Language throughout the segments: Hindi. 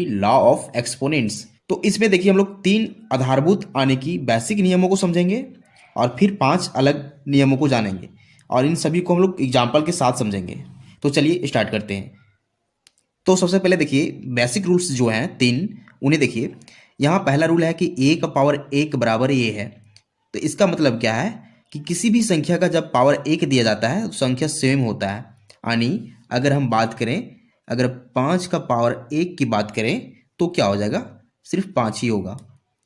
कि लॉ ऑफ एक्सपोनेंट्स। तो इसमें देखिए हम लोग 3 आधारभूत आने की बेसिक नियमों को समझेंगे और फिर 5 अलग नियमों को जानेंगे और इन सभी को हम लोग एग्जाम्पल के साथ समझेंगे। तो चलिए स्टार्ट करते हैं। तो सबसे पहले देखिए बेसिक रूल्स जो हैं 3, उन्हें देखिए। यहाँ पहला रूल है कि a का पावर 1 बराबर a है। तो इसका मतलब क्या है कि किसी भी संख्या का जब पावर 1 दिया जाता है तो संख्या सेम होता है। यानी अगर हम बात करें, अगर 5 का पावर 1 की बात करें तो क्या हो जाएगा, सिर्फ 5 ही होगा,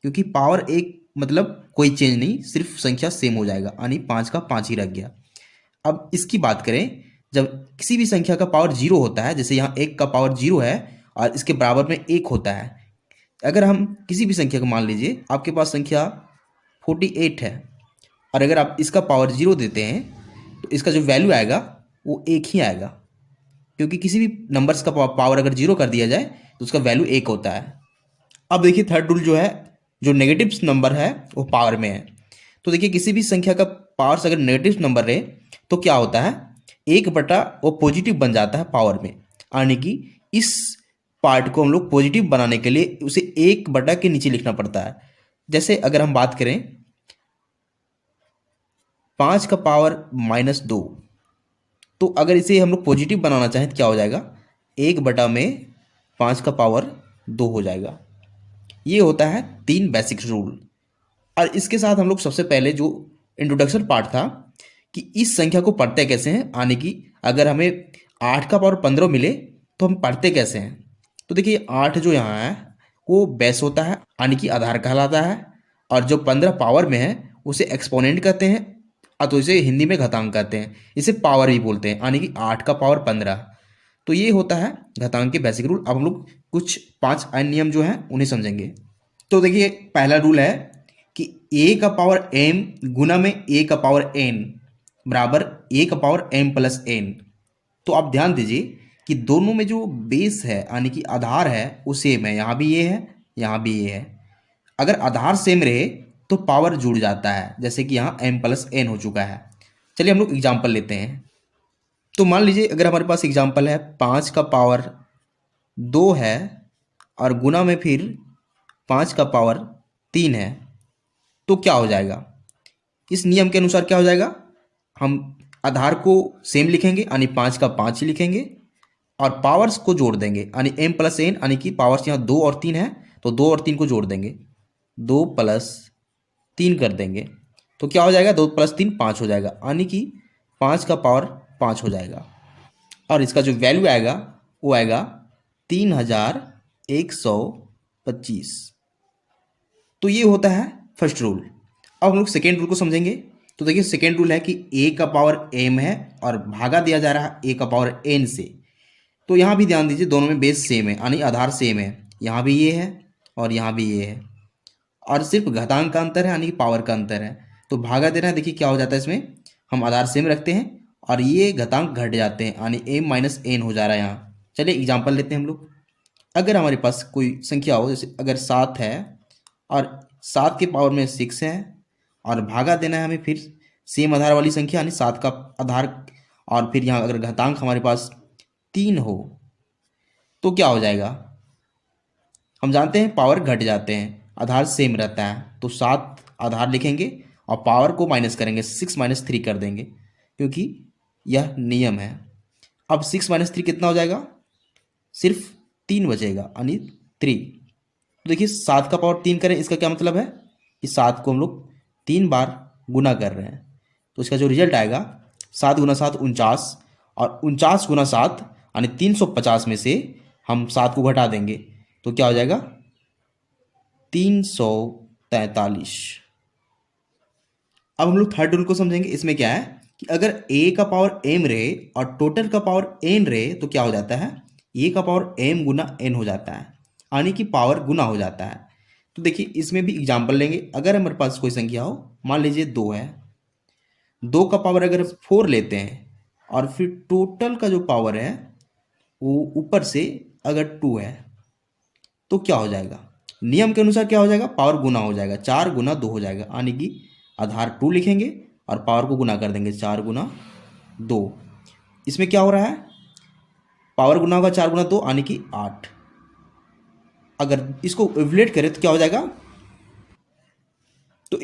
क्योंकि पावर 1 मतलब कोई चेंज नहीं, सिर्फ संख्या सेम हो जाएगा, यानी 5 का 5 ही रह गया। अब इसकी बात करें, जब किसी भी संख्या का पावर 0 होता है, जैसे यहाँ 1 का पावर 0 है और इसके बराबर में 1 होता है। अगर हम किसी भी संख्या को, मान लीजिए आपके पास संख्या 48 है और अगर आप इसका पावर 0 देते हैं तो इसका जो वैल्यू आएगा वो 1 ही आएगा, क्योंकि किसी भी नंबर्स का पावर अगर 0 कर दिया जाए तो उसका वैल्यू 1 होता है। अब देखिए थर्ड रूल जो है, जो नेगेटिव नंबर है वो पावर में है। तो देखिए किसी भी संख्या का पावर्स अगर नेगेटिव नंबर रहे तो क्या होता है, 1 बटा वो पॉजिटिव बन जाता है पावर में, यानी कि इस पार्ट को हम लोग पॉजिटिव बनाने के लिए उसे 1 बटा के नीचे लिखना पड़ता है। जैसे अगर हम बात करें 5 का पावर -2, तो अगर इसे हम लोग पॉजिटिव बनाना चाहें तो क्या हो जाएगा, 1 बटा में 5 का पावर 2 हो जाएगा। ये होता है 3 बेसिक रूल। और इसके साथ हम लोग सबसे पहले जो इंट्रोडक्शन पार्ट था कि इस संख्या को पढ़ते कैसे हैं, यानी कि अगर हमें 8 का पावर 15 मिले तो हम पढ़ते कैसे हैं। तो देखिए 8 जो यहाँ है वो बेस होता है, यानी कि आधार कहलाता है, और जो 15 पावर में है उसे एक्सपोनेंट कहते हैं, तो इसे हिंदी में घातांक कहते हैं, इसे पावर भी बोलते हैं, यानी कि 8 का पावर 15। तो ये होता है घातांक के बेसिक रूल। अब हम लोग कुछ 5 अन्य नियम जो हैं उन्हें समझेंगे। तो देखिए पहला रूल है कि a का पावर m गुना में a का पावर n बराबर a का पावर m प्लस n। तो आप ध्यान दीजिए कि दोनों में जो बेस है, यानी कि आधार है, वो सेम है। यहाँ भी ये है, यहाँ भी ये है। अगर आधार सेम रहे तो पावर जुड़ जाता है, जैसे कि यहाँ m प्लस n हो चुका है। चलिए हम लोग एग्जाम्पल लेते हैं। तो मान लीजिए अगर हमारे पास एग्जाम्पल है 5 का पावर 2 है और गुना में फिर 5 का पावर 3 है, तो क्या हो जाएगा, इस नियम के अनुसार क्या हो जाएगा, हम आधार को सेम लिखेंगे यानी 5 का 5 ही लिखेंगे और पावर्स को जोड़ देंगे, यानी m प्लस n, यानी कि पावर्स यहाँ 2 और 3 है तो 2 और 3 को जोड़ देंगे, 2 प्लस 3 कर देंगे, तो क्या हो जाएगा, 2 प्लस 3 5 हो जाएगा, यानी कि 5 का पावर 5 हो जाएगा। और इसका जो वैल्यू आएगा वो आएगा 3125। तो ये होता है फर्स्ट रूल। अब हम लोग सेकेंड रूल को समझेंगे। तो देखिए सेकेंड रूल है कि a का पावर m है और भागा दिया जा रहा है a का पावर n से। तो यहाँ भी ध्यान दीजिए दोनों में बेस सेम है, यानी आधार सेम है। यहाँ भी ये है और यहाँ भी ये है, और सिर्फ घातांक का अंतर है, यानी कि पावर का अंतर है। तो भागा देना है, देखिए क्या हो जाता है, इसमें हम आधार सेम रखते हैं और ये घातांक घट जाते हैं, यानी m माइनस n हो जा रहा है यहाँ। चलिए एग्जाम्पल लेते हैं हम लोग। अगर हमारे पास कोई संख्या हो, जैसे अगर 7 है और 7 के पावर में 6 है और भागा देना है हमें फिर सेम आधार वाली संख्या, यानी 7 का आधार, और फिर यहाँ अगर घातांक हमारे पास 3 हो तो क्या हो जाएगा, हम जानते हैं पावर घट जाते हैं, आधार सेम रहता है। तो 7 आधार लिखेंगे और पावर को माइनस करेंगे, 6 माइनस 3 कर देंगे, क्योंकि यह नियम है। अब 6 माइनस 3 कितना हो जाएगा, सिर्फ 3 बचेगा, यानी 3। तो देखिए 7 का पावर 3 करें, इसका क्या मतलब है कि 7 को हम लोग 3 बार गुना कर रहे हैं, तो इसका जो रिजल्ट आएगा 7 गुना 7 49, और 49 गुना 7 यानी 350 में से हम 7 को घटा देंगे तो क्या हो जाएगा 343। अब हम लोग थर्ड रूल को समझेंगे। इसमें क्या है कि अगर a का पावर m रहे और टोटल का पावर n रहे तो क्या हो जाता है, a का पावर m गुना n हो जाता है, यानी कि पावर गुना हो जाता है। तो देखिए इसमें भी एग्जाम्पल लेंगे। अगर हमारे पास कोई संख्या हो, मान लीजिए 2 है, 2 का पावर अगर 4 लेते हैं और फिर टोटल का जो पावर है वो ऊपर से अगर 2 है तो क्या हो जाएगा, नियम के अनुसार क्या हो जाएगा, पावर गुना हो जाएगा, 4 गुना 2 हो जाएगा, यानी कि आधार 2 लिखेंगे और पावर को गुना कर देंगे, 4 गुना 2। इसमें क्या हो रहा है, पावर गुना होगा 4 गुना 2 यानी कि 8। अगर इसको इवैल्यूएट करें तो क्या हो जाएगा, तो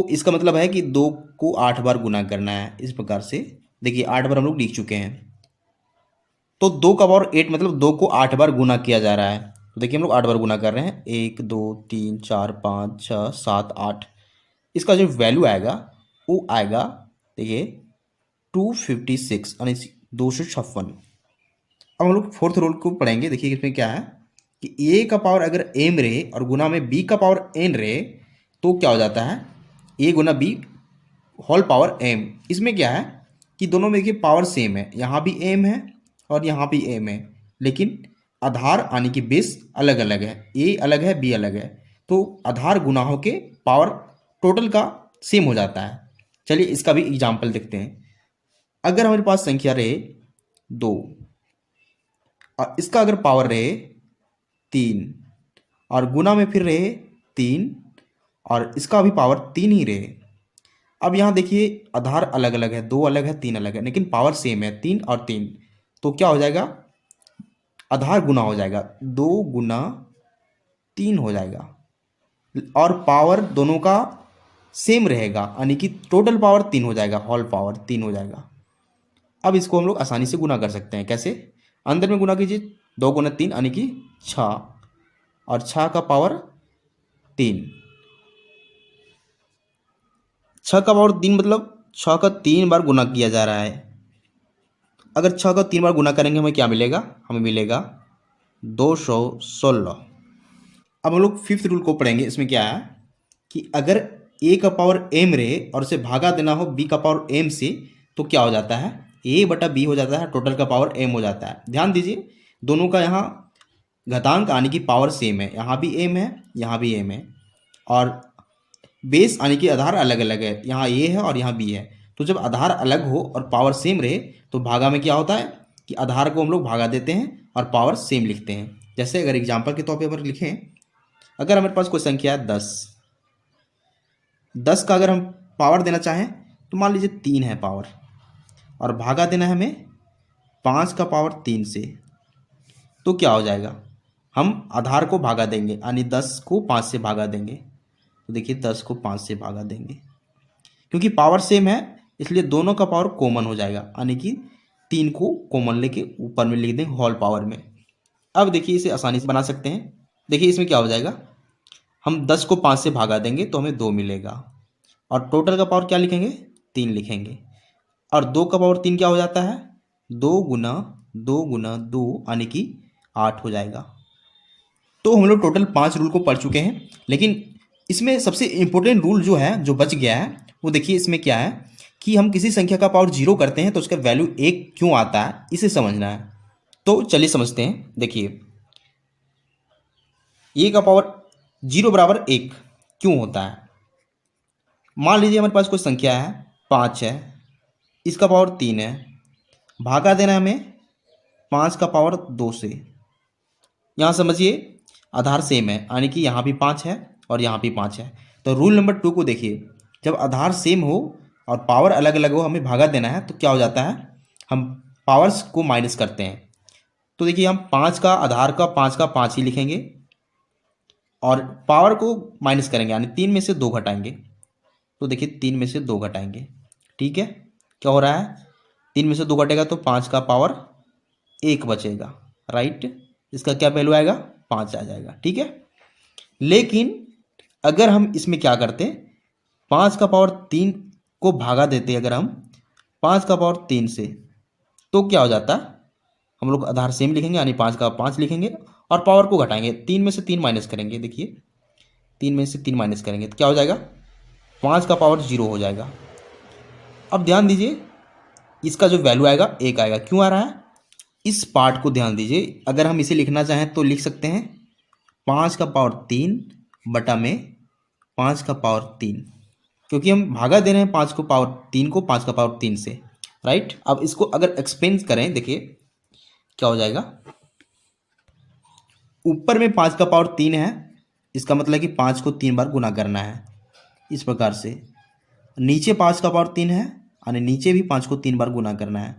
इसका मतलब है कि 2 को 8 बार गुना करना है। इस प्रकार से देखिए 8 बार हम लोग लिख चुके हैं, तो 2 का पावर 8 मतलब 2 को 8 बार गुना किया जा रहा है। तो देखिए हम लोग 8 बार गुना कर रहे हैं, 1 2 3 4 5 6 7 8। इसका जो वैल्यू आएगा वो आएगा देखिए 256 यानी 256। अब हम लोग फोर्थ रूल को पढ़ेंगे। देखिए इसमें क्या है कि ए का पावर अगर एम रहे और गुना में बी का पावर एन रहे तो क्या हो जाता है, ए गुना बी होल पावर एम। इसमें क्या है कि दोनों में देखिए पावर सेम है, यहाँ भी एम है और यहाँ भी एम है, लेकिन आधार यानी कि बेस अलग अलग है, ए अलग है बी अलग है, तो आधार गुना हो के पावर टोटल का सेम हो जाता है। चलिए इसका भी एग्जाम्पल देखते हैं। अगर हमारे पास संख्या रहे 2 और इसका अगर पावर रहे 3 और गुना में फिर रहे 3 और इसका भी पावर 3 ही रहे। अब यहाँ देखिए आधार अलग अलग है, 2 अलग है 3 अलग है, लेकिन पावर सेम है 3 और 3, तो क्या हो जाएगा, आधार गुना हो जाएगा, 2 गुना 3 हो जाएगा और पावर दोनों का सेम रहेगा, यानी कि टोटल पावर 3 हो जाएगा, होल पावर 3 हो जाएगा। अब इसको हम लोग आसानी से गुना कर सकते हैं। कैसे, अंदर में गुना कीजिए, 2 गुना 3 यानी कि 6 और 6 का पावर 3, 6 का पावर 3 मतलब 6 का 3 बार गुना किया जा रहा है। अगर 6 का 3 बार गुना करेंगे हमें क्या मिलेगा, हमें मिलेगा 216। अब हम लोग फिफ्थ रूल को पढ़ेंगे। इसमें क्या है कि अगर ए का पावर एम रहे और उसे भागा देना हो बी का पावर एम से तो क्या हो जाता है, ए बटा बी हो जाता है, टोटल का पावर एम हो जाता है। ध्यान दीजिए दोनों का यहाँ घातांक आने की पावर सेम है, यहाँ भी एम है यहाँ भी एम है, और बेस आने की आधार अलग अलग है, यहाँ ए है और यहाँ बी है। तो जब आधार अलग हो और पावर सेम रहे तो भागा में क्या होता है कि आधार को हम लोग भागा देते हैं और पावर सेम लिखते हैं। जैसे अगर एग्जाम्पल के तौर पर अगर लिखें, अगर हमारे पास कोई संख्या है 10 का अगर हम पावर देना चाहें तो मान लीजिए 3 है पावर, और भागा देना है हमें 5 का पावर 3 से, तो क्या हो जाएगा, हम आधार को भागा देंगे यानी 10 को 5 से भागा देंगे। तो देखिए 10 को 5 से भागा देंगे, क्योंकि पावर सेम है इसलिए दोनों का पावर कॉमन हो जाएगा, यानी कि 3 को कॉमन लेके ऊपर में लिख देंगे होल पावर में। अब देखिए इसे आसानी से बना सकते हैं। देखिए इसमें क्या हो जाएगा, हम 10 को 5 से भागा देंगे तो हमें 2 मिलेगा, और टोटल का पावर क्या लिखेंगे, 3 लिखेंगे, और 2 का पावर 3 क्या हो जाता है, 2 गुना 2 यानी कि 8 हो जाएगा। तो हम लोग टोटल 5 रूल को पढ़ चुके हैं, लेकिन इसमें सबसे इम्पोर्टेंट रूल जो है जो बच गया है वो देखिए इसमें क्या है कि हम किसी संख्या का पावर 0 करते हैं तो उसका वैल्यू 1 क्यों आता है, इसे समझना है। तो चलिए समझते हैं। देखिए ए का पावर 0 बराबर 1 क्यों होता है। मान लीजिए हमारे पास कोई संख्या है 5 है, इसका पावर 3 है, भागा देना हमें 5 का पावर 2 से। यहाँ समझिए आधार सेम है, यानी कि यहाँ भी 5 है और यहाँ भी 5 है। तो रूल नंबर 2 को देखिए, जब आधार सेम हो और पावर अलग अलग हो, हमें भागा देना है तो क्या हो जाता है, हम पावर्स को माइनस करते हैं। तो देखिए हम 5 का आधार का 5 ही लिखेंगे और पावर को माइनस करेंगे, यानी 3 में से 2 घटाएंगे। तो देखिए 3 में से 2 घटाएंगे, ठीक है, क्या हो रहा है, 3 में से 2 घटेगा तो 5 का पावर 1 बचेगा, राइट। इसका क्या वैल्यू आएगा, 5 आ जाएगा, ठीक है। लेकिन अगर हम इसमें क्या करते, 5 का पावर 3 को भागा देते, अगर हम 5 का पावर 3 से, तो क्या हो जाता, हम लोग आधार सेम लिखेंगे यानी 5 का 5 लिखेंगे और पावर को घटाएंगे, 3 में से 3 माइनस करेंगे। देखिए 3 में से 3 माइनस करेंगे तो क्या हो जाएगा, 5 का पावर 0 हो जाएगा। अब ध्यान दीजिए इसका जो वैल्यू आएगा 1 आएगा। क्यों आ रहा है, इस पार्ट को ध्यान दीजिए। अगर हम इसे लिखना चाहें तो लिख सकते हैं 5 का पावर 3 बटा में 5 का पावर 3, क्योंकि हम भागा दे रहे हैं 5 को पावर 3 को 5 का पावर 3 से, राइट। अब इसको अगर एक्सपेंड करें, देखिए क्या हो जाएगा, ऊपर में 5 का पावर 3 है, इसका मतलब कि 5 को 3 बार गुना करना है, इस प्रकार से। नीचे 5 का पावर 3 है यानी नीचे भी 5 को 3 बार गुना करना है।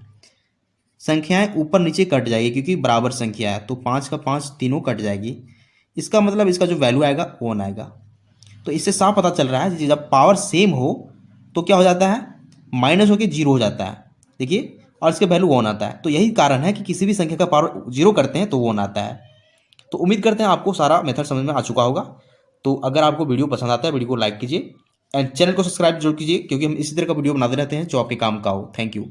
संख्याएं ऊपर नीचे कट जाएगी क्योंकि बराबर संख्या है, तो 5 का 5 तीनों कट जाएगी। इसका मतलब इसका जो वैल्यू आएगा 1 आएगा। तो इससे साफ पता चल रहा है कि जब पावर सेम हो तो क्या हो जाता है, माइनस होकर 0 हो जाता है। देखिए, और इसका वैल्यू 1 आता है। तो यही कारण है कि किसी भी संख्या का पावर 0 करते हैं तो 1 आता है। तो उम्मीद करते हैं आपको सारा मेथड समझ में आ चुका होगा। तो अगर आपको वीडियो पसंद आता है, वीडियो को लाइक कीजिए एंड चैनल को सब्सक्राइब जरूर कीजिए, क्योंकि हम इसी तरह का वीडियो बनाते रहते हैं जो आपके काम का हो। Thank you.